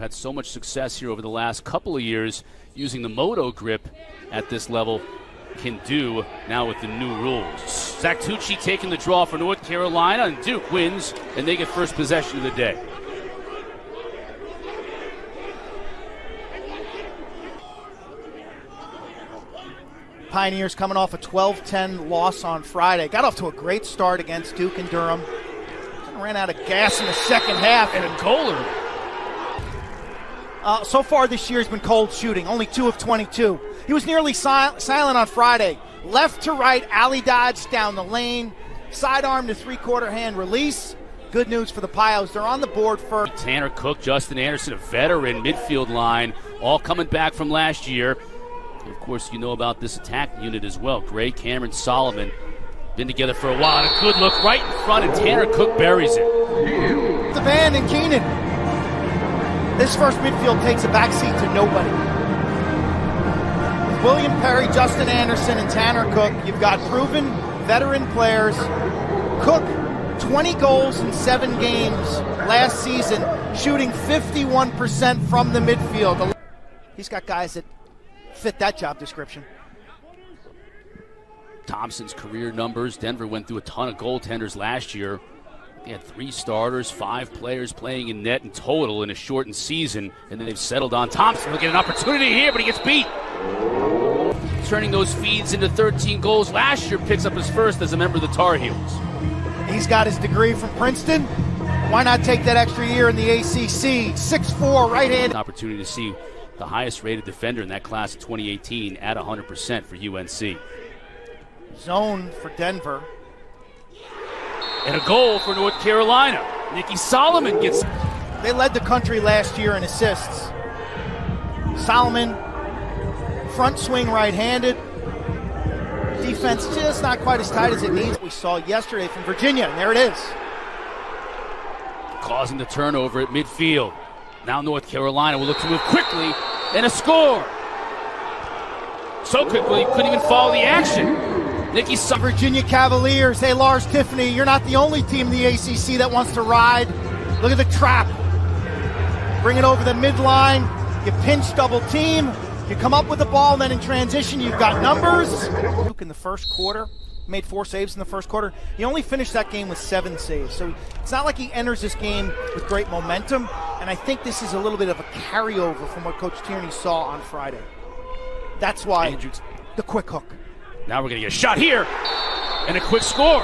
who've had so much success here over the last couple of years using the moto grip at this level can do now with the new rules. Zach Tucci taking the draw for North Carolina, and Duke wins, and they get first possession of the day. Pioneers coming off a 12-10 loss on Friday. Got off to a great start against Duke and Durham. Kind of ran out of gas in the second half. And a goaler. So far this year has been cold shooting, only 2 of 22. He was nearly silent on Friday. Left to right, alley dodge down the lane, sidearm to three-quarter hand release. Good news for the Pios. They're on the board for Tanner Cook, Justin Anderson, a veteran midfield line, all coming back from last year. Of course, you know about this attack unit as well. Gray, Cameron, Solomon, been together for a while. And a good look right in front, and Tanner Cook buries it. The band and Keenan. This first midfield takes a backseat to nobody. With William Perry, Justin Anderson, and Tanner Cook, you've got proven veteran players. Cook, 20 goals in 7 games last season, shooting 51% from the midfield. He's got guys that fit that job description. Thompson's career numbers. Denver went through a ton of goaltenders last year. They had 3 starters, 5 players playing in net in total in a shortened season, and then they've settled on Thompson. He'll get an opportunity here, but he gets beat. Turning those feeds into 13 goals last year, picks up his first as a member of the Tar Heels. He's got his degree from Princeton. Why not take that extra year in the ACC? 6'4", right-handed. Opportunity to see the highest-rated defender in that class of 2018 at 100% for UNC. Zone for Denver. And a goal for North Carolina. Nicky Solomon gets... They led the country last year in assists. Solomon, front swing right-handed. Defense just not quite as tight as it needs. We saw yesterday from Virginia, and there it is. Causing the turnover at midfield. Now North Carolina will look to move quickly, and a score. So quickly, you couldn't even follow the action. Nicky Virginia Cavaliers. Hey, Lars Tiffany, you're not the only team in the ACC that wants to ride. Look at the trap. Bring it over the midline. You pinch double team. You come up with the ball, and then in transition, you've got numbers. Luke in the first quarter made 4 saves in the first quarter. He only finished that game with 7 saves. So it's not like he enters this game with great momentum. And I think this is a little bit of a carryover from what Coach Tierney saw on Friday. That's why the quick hook. Now we're going to get a shot here, and a quick score.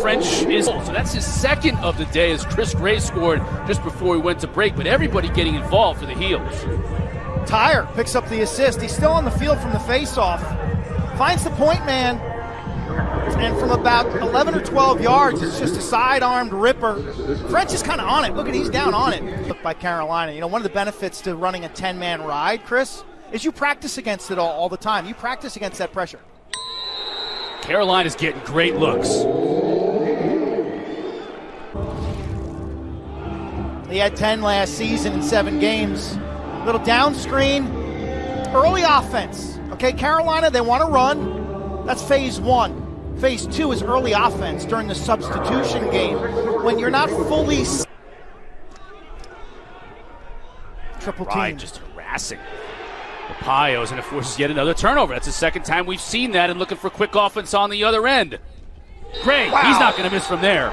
French is... So that's his second of the day, as Chris Gray scored just before we went to break, but everybody getting involved for the Heels. Tyre picks up the assist. He's still on the field from the face-off. Finds the point man, and from about 11 or 12 yards, it's just a side-armed ripper. French is kind of on it. Look at, he's down on it. Look by Carolina. You know, one of the benefits to running a 10-man ride, Chris, is you practice against it all the time. You practice against that pressure. Carolina's getting great looks. He had 10 last season in 7 games. Little down screen, early offense. Okay, Carolina, they want to run. That's phase 1. Phase 2 is early offense during the substitution game. When you're not fully... Triple team. Right, just harassing the Pios, and it forces yet another turnover. That's the second time we've seen that, and looking for quick offense on the other end. Great, wow. He's not going to miss from there.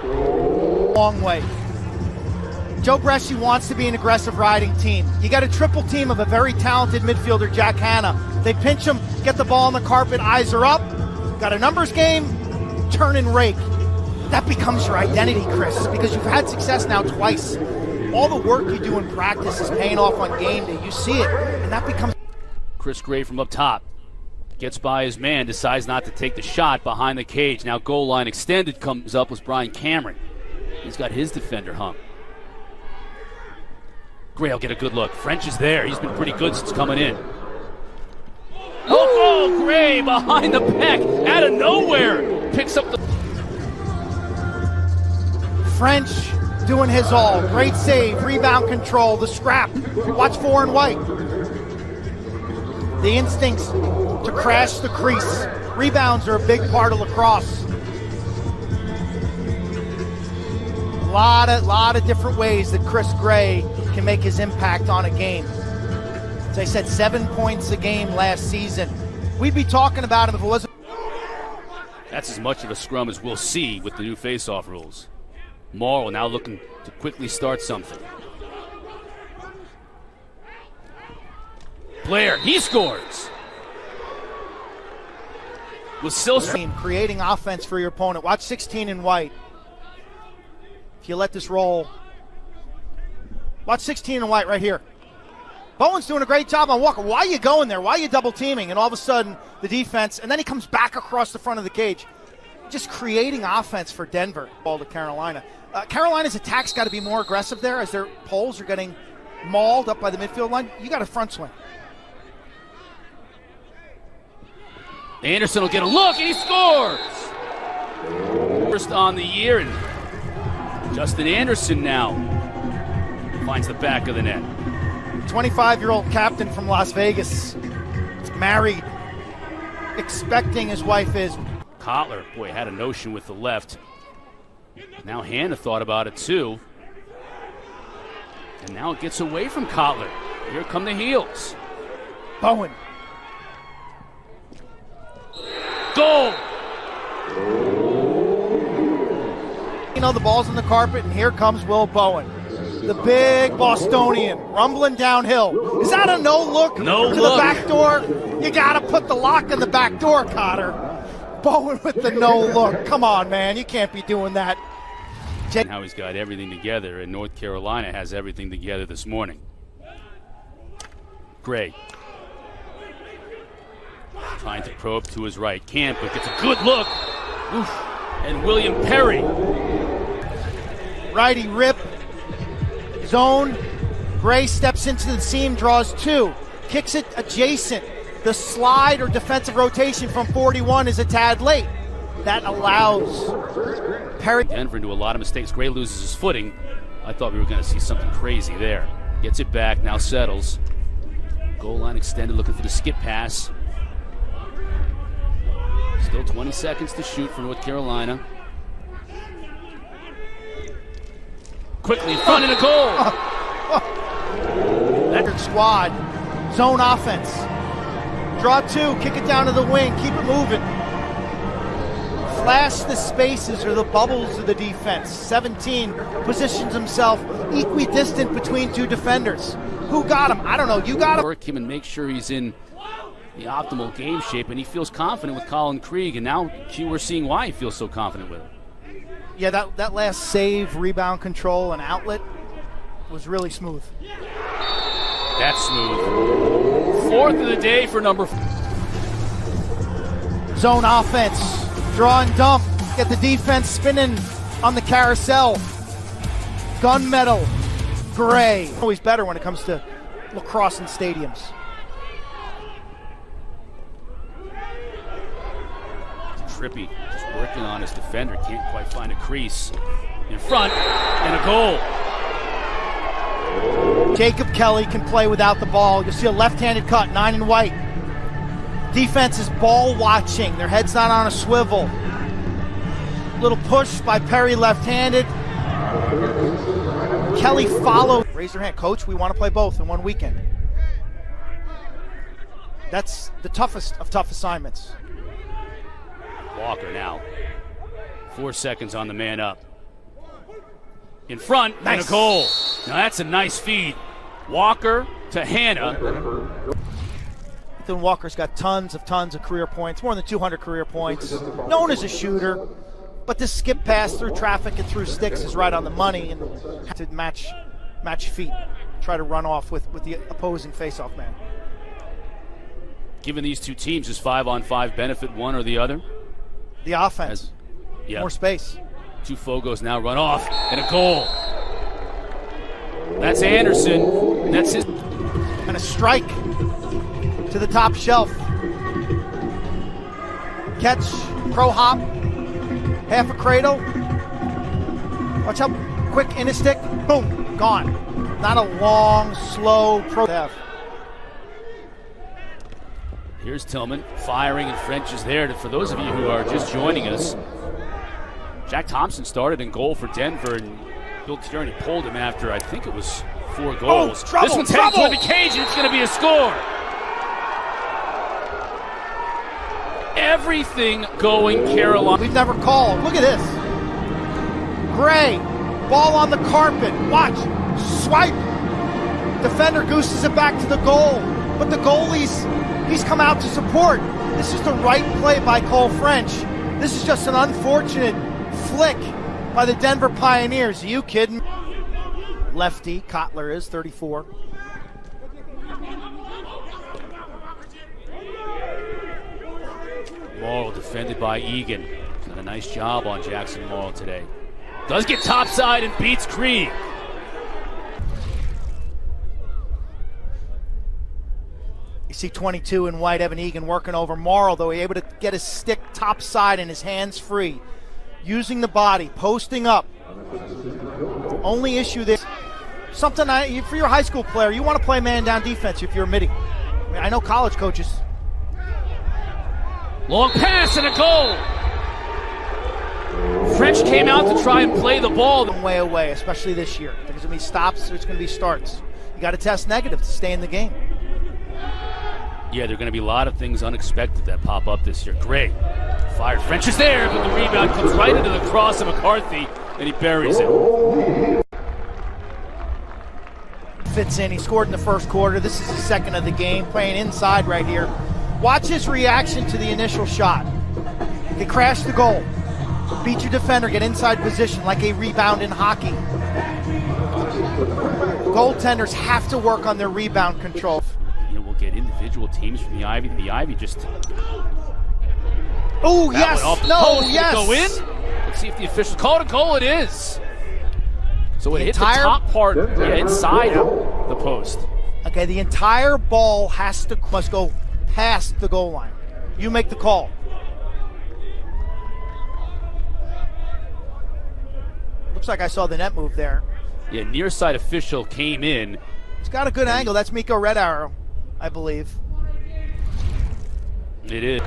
Long way. Joe Bresci wants to be an aggressive riding team. You got a triple team of a very talented midfielder, Jack Hanna. They pinch him, get the ball on the carpet, eyes are up. Got a numbers game, turn and rake. That becomes your identity, Chris, because you've had success now twice. All the work you do in practice is paying off on game day. You see it, and that becomes... Chris Gray from up top. Gets by his man, decides not to take the shot behind the cage. Now goal line extended comes up with Brian Cameron. He's got his defender hung. Gray will get a good look. French is there. He's been pretty good since coming in. Oh, Gray behind the back, out of nowhere. Picks up the... French doing his all. Great save, rebound control, the scrap. Watch 4 and white. The instincts to crash the crease. Rebounds are a big part of lacrosse. Lot of different ways that Chris Gray can make his impact on a game. As I said, 7 points a game last season. We'd be talking about him if it wasn't. That's as much of a scrum as we'll see with the new face-off rules. Morrow now looking to quickly start something. Blair, he scores. With Silstra creating offense for your opponent. Watch 16 in white. If you let this roll. Watch 16 in white right here. Bowen's doing a great job on Walker. Why are you going there? Why are you double teaming? And all of a sudden, the defense, and then he comes back across the front of the cage. Just creating offense for Denver. Ball to Carolina. Carolina's attack's got to be more aggressive there as their poles are getting mauled up by the midfield line. You got a front swing. Anderson will get a look, and he scores! First on the year, and Justin Anderson now finds the back of the net. 25-year-old captain from Las Vegas, married, expecting his wife is. Kotler, boy, had a notion with the left. Now Hannah thought about it too. And now it gets away from Kotler. Here come the heels. Bowen. Goal! You know, the ball's on the carpet, and here comes Will Bowen. The big Bostonian rumbling downhill. Is that a no-look No to look. The back door? You got to put the lock in the back door, Cotter. Bowen with the no-look. Come on, man. You can't be doing that. And how he's got everything together, and North Carolina has everything together this morning. Gray. Trying to probe to his right. Can't, but gets a good look. Oof. And William Perry. Righty rip. Zone. Gray steps into the seam, draws two. Kicks it adjacent. The slide or defensive rotation from 41 is a tad late. That allows Perry. Denver into a lot of mistakes. Gray loses his footing. I thought we were going to see something crazy there. Gets it back, now settles. Goal line extended, looking for the skip pass. Still 20 seconds to shoot for North Carolina. Quickly in front and a goal! That squad. Zone offense. Draw two, kick it down to the wing, keep it moving. Flash the spaces or the bubbles of the defense. 17 positions himself equidistant between two defenders. Who got him? I don't know. You got him. Work him and make sure he's in the optimal game shape, and he feels confident with Colin Krieg, and now we're seeing why he feels so confident with him. Yeah, that last save, rebound control, and outlet was really smooth. That's smooth. Fourth of the day for number 4. Zone offense. Draw and dump. Get the defense spinning on the carousel. Gunmetal. Gray. Always better when it comes to lacrosse and stadiums. Trippy just working on his defender. Can't quite find a crease. In front, and a goal. Jacob Kelly can play without the ball. You'll see a left-handed cut, 9 in white. Defense is ball watching. Their head's not on a swivel. Little push by Perry left-handed. Kelly follows. Raise your hand. Coach, we want to play both in one weekend. That's the toughest of tough assignments. Walker now. 4 seconds on the man up. In front, nice. And a goal. Now that's a nice feed. Walker to Hannah. Ethan Walker's got tons of career points, more than 200 career points. Known as a shooter, but this skip pass through traffic and through sticks is right on the money, and to match feet, try to run off with the opposing face-off man. Given these two teams, does 5-on-5 benefit one or the other? The offense, more space. Two Fogos now run off, and a goal. That's Anderson. That's his. And a strike to the top shelf. Catch, pro hop, half a cradle. Watch how quick in a stick. Boom, gone. Not a long, slow pro half. Here's Tillman firing, and French is there. For those of you who are just joining us, Jack Thompson started in goal for Denver, and Bill Tierney pulled him after, I think it was 4 goals. Trouble, this one's heading toward the cage, and it's going to be a score. Everything going Carolina. We've never called. Look at this. Gray, ball on the carpet. Watch, swipe. Defender gooses it back to the goal. But the he's come out to support. This is the right play by Cole French. This is just an unfortunate flick by the Denver Pioneers. Are you kidding? Lefty, Kotler is 34. Morrill defended by Egan. He's done a nice job on Jackson Morrill today. Does get topside and beats Krieg. You see 22 in white, Evan Egan working over Morrill, though he's able to get his stick topside and his hands free. Using the body, posting up. Only issue there, something for your high school player, you want to play man-down defense if you're a midi. I mean, I know college coaches. Long pass and a goal. French came out to try and play the ball. Way away, especially this year. There's going to be stops, there's going to be starts. You got to test negative to stay in the game. Yeah, there are going to be a lot of things unexpected that pop up this year. Great. Fired. French is there, but the rebound comes right into the cross of McCarthy, and he buries it. Fits in. He scored in the first quarter. This is the second of the game, playing inside right here. Watch his reaction to the initial shot. They crash the goal. Beat your defender, get inside position like a rebound in hockey. Goaltenders have to work on their rebound control. We'll get individual teams from the Ivy. The Ivy just... Oh, yes! No, yes! Go in? Let's see if the officials called a goal. It is. So it hit the top part, inside the post. Okay, the entire ball must go past the goal line. You make the call. Looks like I saw the net move there. Yeah, near side official came in. It's got a good angle. That's Miko Red Arrow, I believe. It is.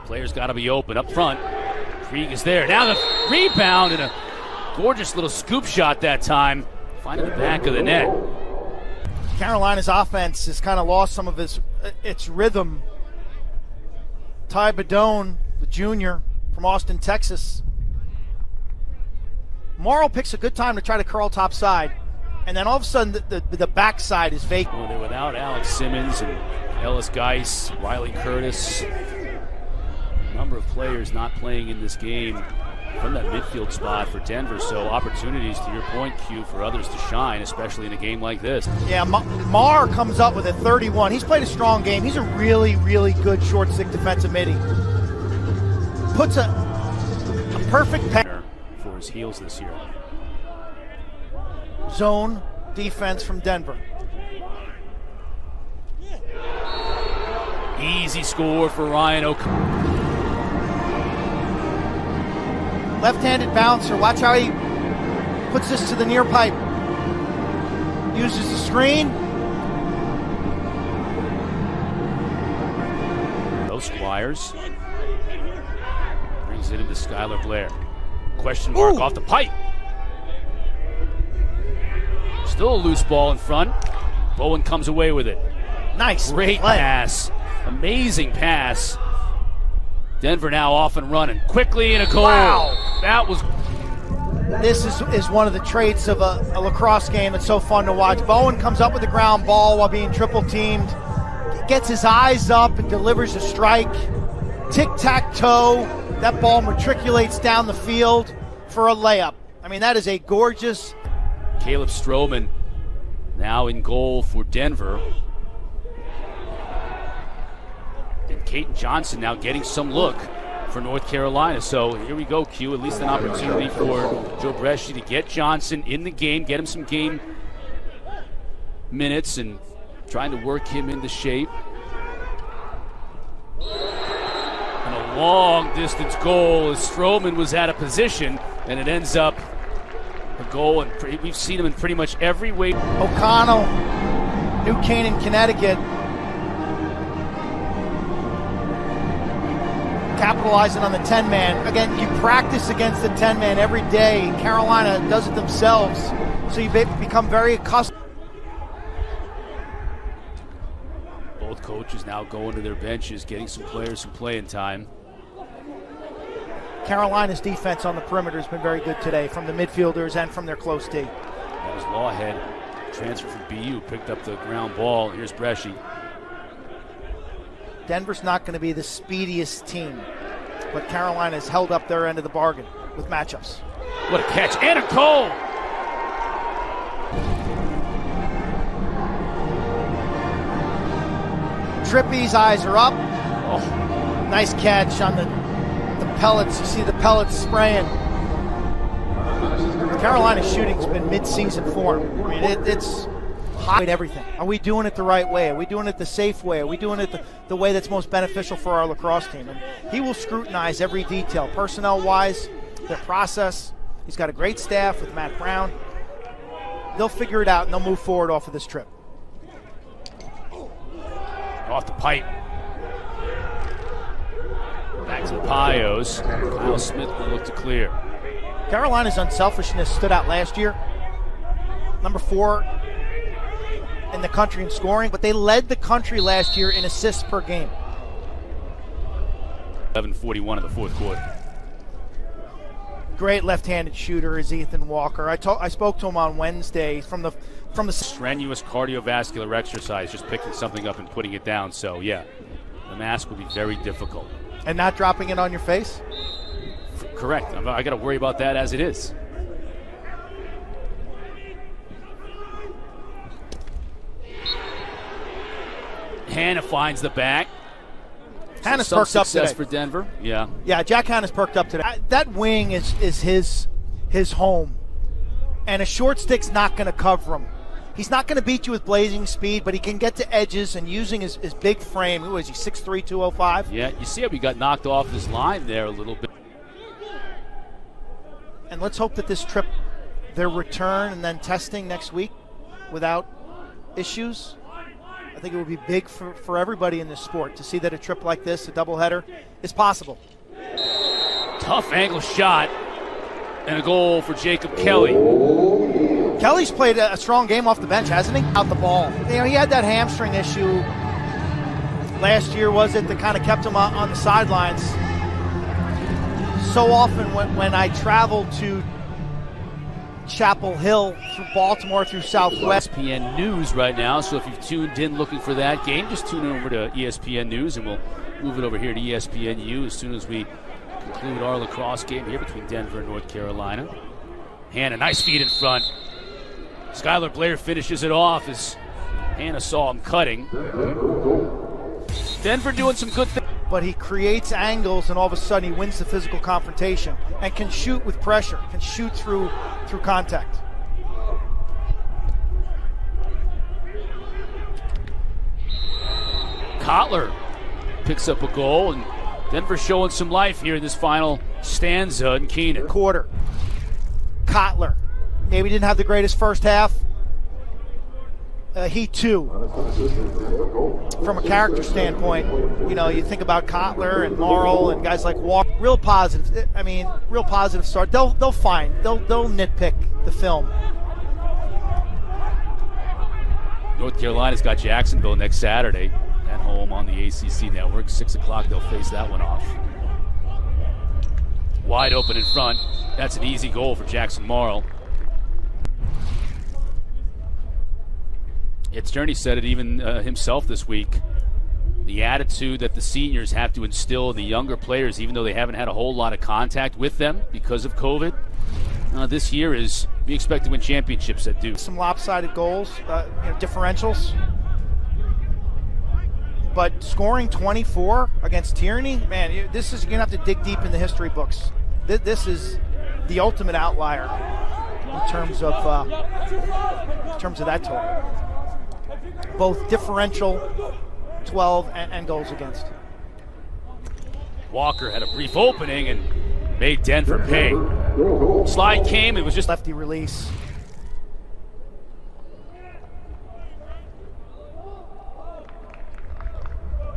Players got to be open up front. Krieg is there. Now the rebound and a gorgeous little scoop shot that time. Finding the back of the net. Carolina's offense has kind of lost some of its rhythm. Ty Badone, the junior from Austin, Texas. Morrill picks a good time to try to curl top side. And then all of a sudden, the backside is vacant. Well, they're without Alex Simmons and Ellis Geis, Riley Curtis. A number of players not playing in this game from that midfield spot for Denver. So opportunities, to your point, Q, for others to shine, especially in a game like this. Yeah, Marr comes up with a 31. He's played a strong game. He's a really, really good short stick defensive midi. Puts a perfect pass for his heels this year. Zone defense from Denver. Easy score for Ryan O'Connor. Left-handed bouncer. Watch how he puts this to the near pipe. Uses the screen. Those Squires. Brings it into Skylar Blair. Question mark off the pipe. Still a loose ball in front. Bowen comes away with it. Nice. Great pass. Amazing pass. Denver now off and running. Quickly in a goal. Wow. That was... This is one of the traits of a lacrosse game that's so fun to watch. Bowen comes up with the ground ball while being triple teamed. Gets his eyes up and delivers a strike. Tic-tac-toe. That ball matriculates down the field for a layup. I mean, that is a gorgeous... Caleb Stroman now in goal for Denver. And Caden Johnson now getting some look for North Carolina. So here we go, Q. At least an opportunity for Joe Bresci to get Johnson in the game, get him some game minutes, and trying to work him into shape. And a long distance goal as Stroman was out of position, and it ends up a goal. And we've seen him in pretty much every way. O'Connell, New Canaan, Connecticut. capitalizing on the 10-man. Again, you practice against the 10-man every day. Carolina does it themselves, so you become very accustomed. Both coaches now going to their benches, getting some players some playing time. Carolina's defense on the perimeter has been very good today from the midfielders and from their close D. That was Lawhead, transfer from BU, picked up the ground ball. Here's Bresci. Denver's not going to be the speediest team, but Carolina's held up their end of the bargain with matchups. What a catch, and a goal! Trippy's eyes are up. Oh, nice catch on the pellets. You see the pellets spraying. Carolina's shooting's been mid-season form. I mean, it's high at everything. Are we doing it the right way? Are we doing it the safe way? Are we doing it the way that's most beneficial for our lacrosse team? And he will scrutinize every detail, personnel-wise, their process. He's got a great staff with Matt Brown. They'll figure it out, and they'll move forward off of this trip. Off the pipe. Back to the Pios. Kyle Smith will look to clear. Carolina's unselfishness stood out last year. Number 4 in the country in scoring, but they led the country last year in assists per game. 11:41 in the fourth quarter. Great left-handed shooter is Ethan Walker. I spoke to him on Wednesday from the strenuous cardiovascular exercise, just picking something up and putting it down. So yeah, the mask will be very difficult. And not dropping it on your face? Correct. I got to worry about that as it is. Hannah finds the back. Hannah's Some perked up today. Success for Denver. Yeah. Yeah, Jack Hannah's perked up today. That wing is his home. And a short stick's not going to cover him. He's not going to beat you with blazing speed, but he can get to edges and using his big frame. Who is he, 6'3", 205? Yeah, you see how he got knocked off his line there a little bit. And let's hope that this trip, their return and then testing next week without issues, I think it would be big for everybody in this sport to see that a trip like this, a doubleheader, is possible. Tough angle shot and a goal for Jacob Kelly. Kelly's played a strong game off the bench, hasn't he? Out the ball. You know, he had that hamstring issue last year, was it, that kind of kept him on the sidelines. So often when I travel to Chapel Hill through Baltimore, through Southwest. ESPN News right now, so if you've tuned in looking for that game, just tune in over to ESPN News and we'll move it over here to ESPNU as soon as we conclude our lacrosse game here between Denver and North Carolina. Hannah, nice feed in front. Skylar Blair finishes it off as Hannah saw him cutting. Denver doing some good things. But he creates angles and all of a sudden he wins the physical confrontation and can shoot with pressure, can shoot through contact. Kotler picks up a goal, and Denver showing some life here in this final stanza in Keenan. Quarter. Kotler. Maybe didn't have the greatest first half. He too, from a character standpoint, you know, you think about Kotler and Morrill and guys like Walker. Real positive. I mean, real positive start. They'll nitpick the film. North Carolina's got Jacksonville next Saturday at home on the ACC network. 6 o'clock, they'll face that one off. Wide open in front. That's an easy goal for Jackson Morrill. It's Journey said it even himself this week. The attitude that the seniors have to instill in the younger players, even though they haven't had a whole lot of contact with them because of COVID, this year is we expect to win championships at Duke. Some lopsided goals, differentials. But scoring 24 against Tierney, man, you're going to have to dig deep in the history books. This is the ultimate outlier in terms of that total. Both differential 12 and goals against. Walker had a brief opening and made Denver pay. Slide came, it was just lefty release.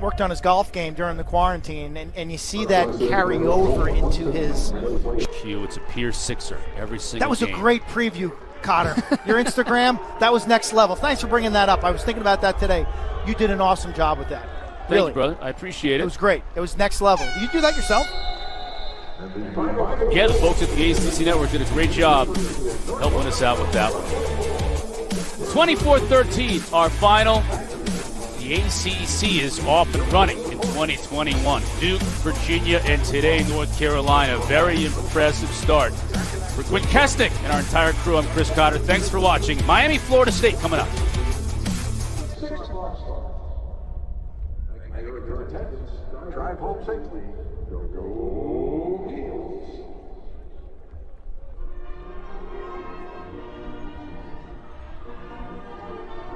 worked on his golf game during the quarantine, and you see that carry over into his. It's a Pierce sixer every single That was game. a great preview, Cotter. Your Instagram, that was next level. Thanks for bringing that up. I was thinking about that today. You did an awesome job with that. Thank you, brother. I appreciate it. It was great. It was next level. Did you do that yourself? Yeah, the folks at the ACC Network did a great job helping us out with that one. 24-13, our final. The ACC is off and running in 2021. Duke, Virginia, and today North Carolina. Very impressive start. For Quinn Kestic and our entire crew, I'm Chris Cotter. Thanks for watching. Miami, Florida State coming up. Drive home safely. Go Eagles.